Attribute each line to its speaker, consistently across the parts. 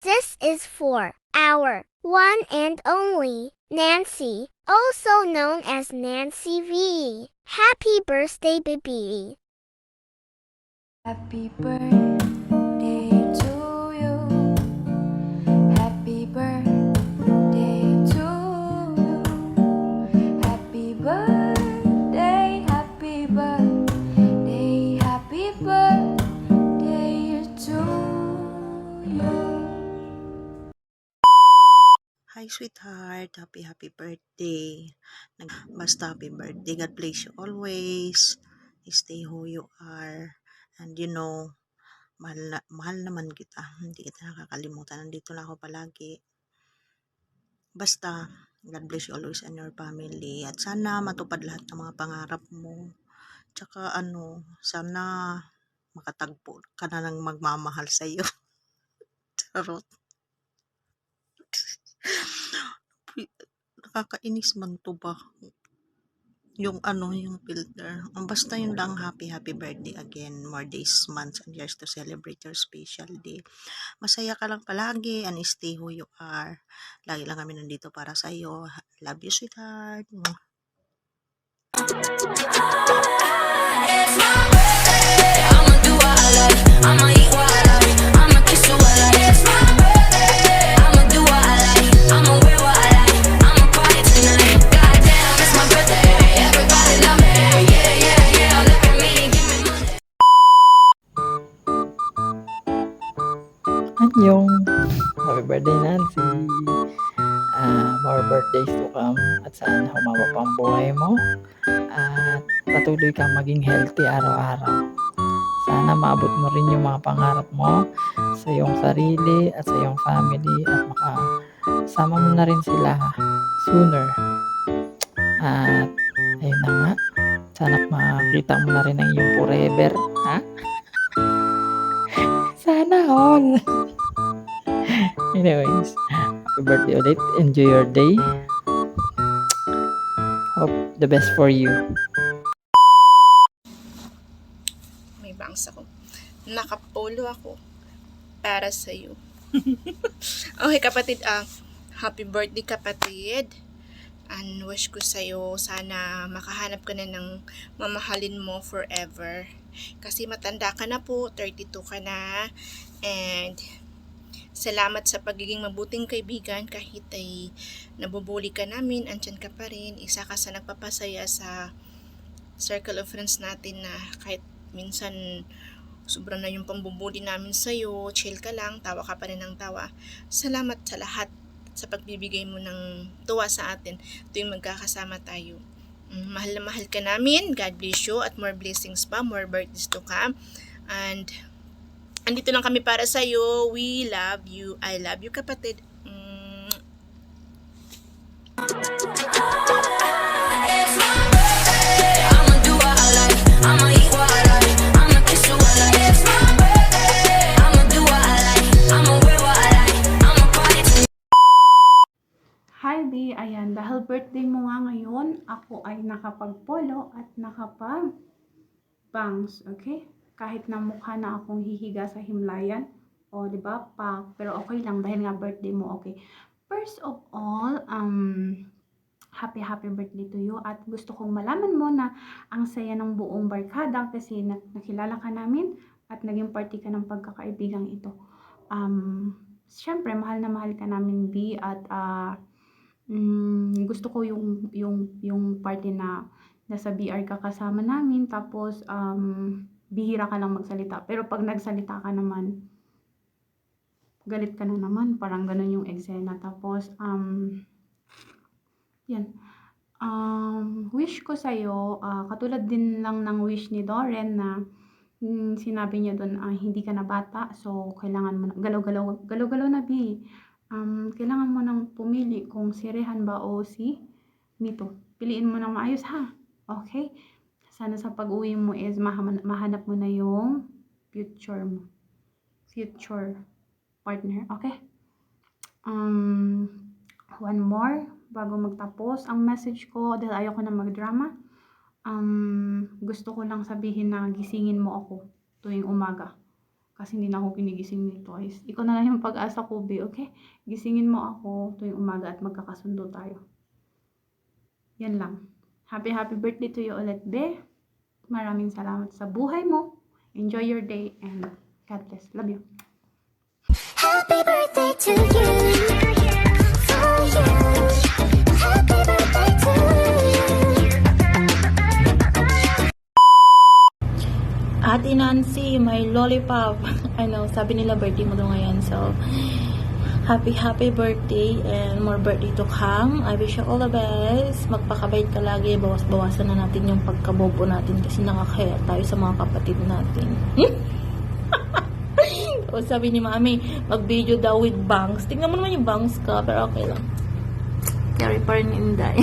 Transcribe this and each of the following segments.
Speaker 1: This is for our one and only Nancy, also known as Nancy V. Happy birthday, baby.
Speaker 2: Happy birthday to you. Happy birthday to you. Happy birthday, happy birthday, happy birthday to you.
Speaker 3: Hi, sweetheart. Happy birthday. Basta happy birthday. God bless you always. Stay who you are. And mahal naman kita. Hindi kita nakakalimutan. Nandito lang ako palagi. Basta, God bless you always and your family. At sana matupad lahat ng mga pangarap mo. Tsaka sana makatagpo ka na ng magmamahal sa'yo. Charot. Nakakainis man to ba? Yung filter. Basta yun lang, happy birthday again. More days, months, and years to celebrate your special day. Masaya ka lang palagi and stay who you are. Lagi lang kami nandito para sa'yo. Love you, sweetheart.
Speaker 2: It's my birthday. I'ma do what I like. I'ma eat what I like. I'ma kiss you what I like. It's my birthday. I'ma do what I like. I'ma wear what I like. I'ma party tonight. Goddamn, it's my birthday. Everybody love me. Yeah, yeah, yeah. Look at me, give me money.
Speaker 4: Annyeong! Happy birthday, Nancy! More birthdays to come at sana humaba pa ang buhay mo at patuloy kang maging healthy araw-araw. Sana maabot mo rin yung mga pangarap mo sa iyong sarili at sa iyong family at makasama mo na rin sila sooner. At ayun na nga, sana makita mo na rin ang iyong forever. Ha? Sana all! Anyways, happy birthday ulit. Enjoy your day. Hope the best for you.
Speaker 5: May bangs ako. Nakapolo ako para sa'yo. Okay, kapatid, happy birthday, kapatid. And wish ko sa'yo, sana makahanap ka na ng mamahalin mo forever. Kasi matanda ka na po, 32 ka na. And salamat sa pagiging mabuting kaibigan kahit ay nabubuli ka namin, andyan ka pa rin. Isa ka sa nagpapasaya sa circle of friends natin na kahit minsan sobra na yung pambubuli namin sa'yo, chill ka lang, tawa ka pa rin ng tawa. Salamat sa lahat sa pagbibigay mo ng tuwa sa atin tuwing magkakasama tayo. Mahal na mahal ka namin. God bless you at more blessings pa, more birthdays to come. And andito lang kami para sa'yo. We love you. I love you, kapatid.
Speaker 2: It's my birthday. I'ma do what I like. I'ma eat what I like. I'ma kiss you what I like. It's my birthday. I'ma do what I like. I'ma wear what I like. I'ma party tonight.
Speaker 6: Hi B, ayan, dahil birthday mo nga ngayon, ako ay nakapag-polo at nakapag-bangs, okay? Kahit na mukha na akong hihiga sa himlayan, o di ba? Pero okay lang dahil nga birthday mo, okay? First of all, happy birthday to you at gusto kong malaman mo na ang saya ng buong barkada kasi nakilala ka namin at naging party ka ng pagkakaibigang ito. Syempre, mahal na mahal ka namin B at gusto ko yung party na nasa BR ka kasama namin tapos bihira ka lang magsalita. Pero pag nagsalita ka naman, galit ka na naman. Parang ganun yung eksena. Tapos, yan. Wish ko sa'yo, katulad din lang ng wish ni Doren na sinabi niya doon, hindi ka na bata. So, kailangan mo na, galaw-galaw na B. Kailangan mo nang pumili kung si Rehan ba o si Mito. Piliin mo nang maayos ha. Okay? Sana sa pag-uwi mo is mahanap mo na yung future mo. Future partner. Okay? One more bago magtapos. Ang message ko, dahil ayoko na magdrama, gusto ko lang sabihin na gisingin mo ako tuwing umaga. kasi hindi na ako ginigising ni Toys. Ikaw na lang yung pag-asa ko, be, okay? Gisingin mo ako tuwing umaga at magkakasundo tayo. Yan lang. Happy birthday to you ulit, be. Maraming salamat sa buhay mo. Enjoy your day and God bless. Love you.
Speaker 1: Happy birthday to you. For you. Happy birthday to you.
Speaker 7: Ate Nancy, my lollipop. Sabi nila birthday mo daw ngayon. So, happy birthday and more birthday to come. I wish you all the best. Magpakabait ka lagi. Bawas-bawasan na natin yung pagkabobo natin kasi nakakaya tayo sa mga kapatid natin. O sabi ni Mami, mag-video daw with bangs. Tingnan mo naman yung bangs ka, pero okay lang. Carry pa rin Inday.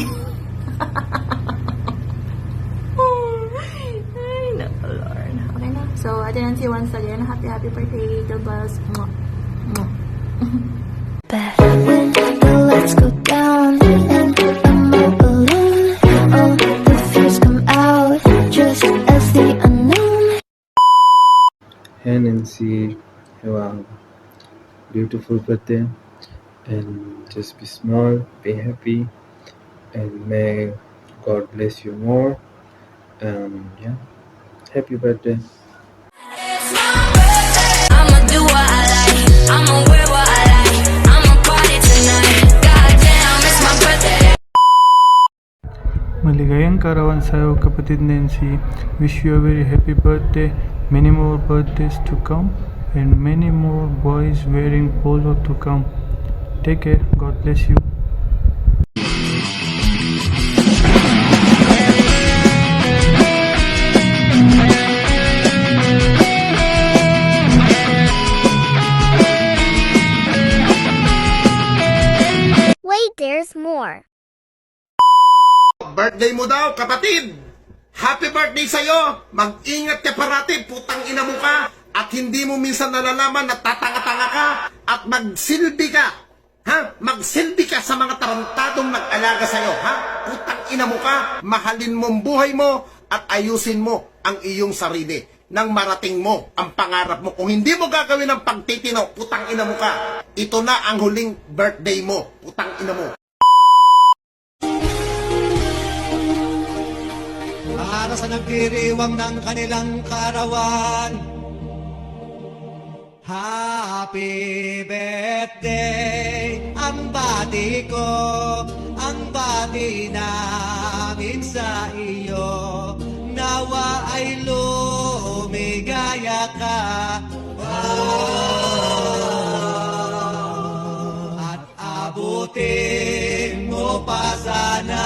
Speaker 7: Ay, naku, Lord. Okay na. So, Ate Nancy, once again, happy birthday. God bless. Mwah. Mwah.
Speaker 1: Let's go down and I'm all alone. All the fears come out just as the unknown.
Speaker 8: Hey Nancy, have a beautiful birthday and just be small, be happy, and may God bless you more. Yeah, happy birthday.
Speaker 2: I'ma do what I like. I'ma wear what I like. I'ma party tonight. Goddamn, it's my birthday.
Speaker 9: Maligayang karawan sa'yo, kapatid Nancy. Wish you a very happy birthday. Many more birthdays to come and many more boys wearing polo to come. Take care. God bless you.
Speaker 1: Wait, there's more.
Speaker 10: Birthday mo daw, kapatid! Happy birthday sa'yo! Mag-ingat ka parati, putang ina mo ka! At hindi mo minsan nalalaman na tatanga-tanga ka at magsilbi ka! Ha? Magsilbi ka sa mga tarantadong nag-alaga sa'yo, ha? Putang ina mo ka! Mahalin mo ang buhay mo at ayusin mo ang iyong sarili nang marating mo ang pangarap mo. Kung hindi mo gagawin ang pagtitino, putang ina mo ka! Ito na ang huling birthday mo, putang ina mo!
Speaker 11: Para sa nagdiriwang ng kanilang karawan, happy birthday ang bati ko, ang bati namin sa iyo. Nawa ay lumigaya ka, at abutin mo pa sana